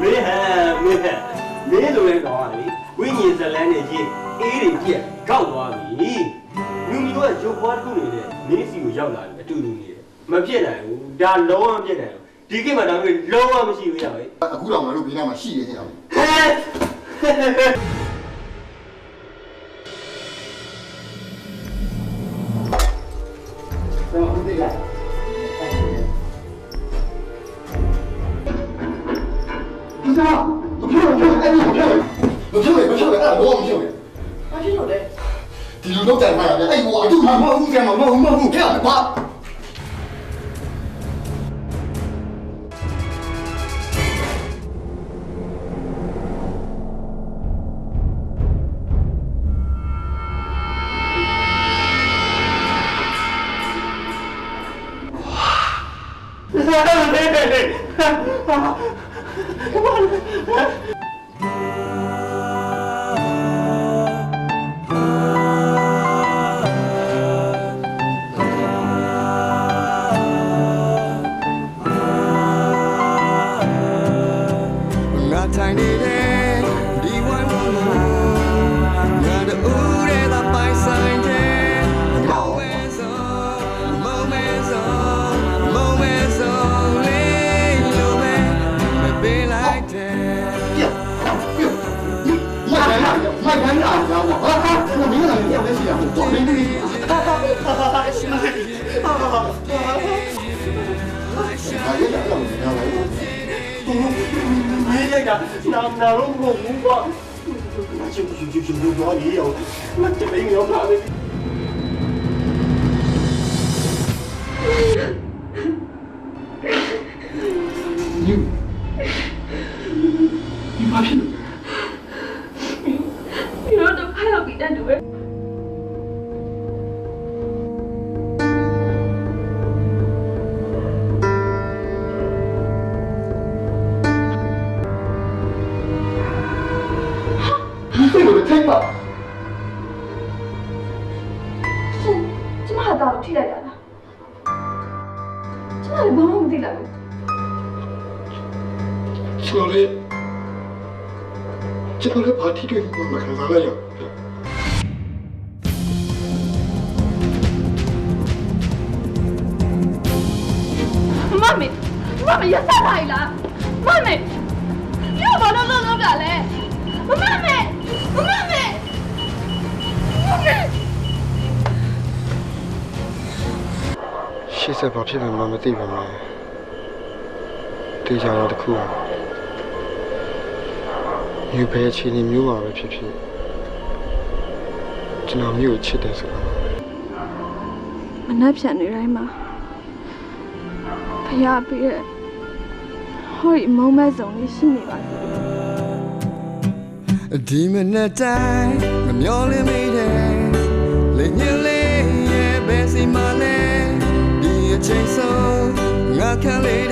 没很没很，没都来搞的，为你这两年间，A 的姐搞多米，你多就花多年的，没是有要来的，多年的，没骗来，但老王骗来，这个嘛当个老王没是有要的。အခုတော့ငါတို့ပြည်နာမှာရှိနေတယ်ဟဲ့ ဟုတ်တယ်လားဒီစားမပြောအဲ့ဒီမပြောအဲ့တော့မပြောဘာဖြစ်လို့လဲဒီလိုတော့တိုင်မှာဗျအဲ့ဟိုအတူမဟုတ်ဘူးကမဟုတ်ဘူးဖျက်ပါ 哪弄不红吧？那就多也有，那这边有哪里？你发现了？你说都快要比那多。 对我的听吧。这么大到替来的，这么帮我们替来的。ကျွန်တော်လည်းဘာထိတွေ့မှမခံစားလိုက်ရ妈咪也杀他了，妈咪，你要把他弄干嘞？妈咪。 ရှေ့ဆက်ဘာဖြစ်မှမသိပါဘူးတေချာတော့တခုอ่ะဒီဘယ်ချင်းမျိုးပါပဲဖြစ်ဖြစ်ကျွန်တော်မျိုးချစ်တယ်ဆိုတာ မနှက်ဖြန်နေတိုင်းမှာဖျားပြီးတဲ့ဟိုမုံမဲ့စုံလေးရှိနေပါစေ ဒီမနေ့တိုင်းမမျောလင်းမိတယ်လေညလေးရဲ့ဘယ်စီမလဲဒီအချိန်ဆုံးငါခံလေး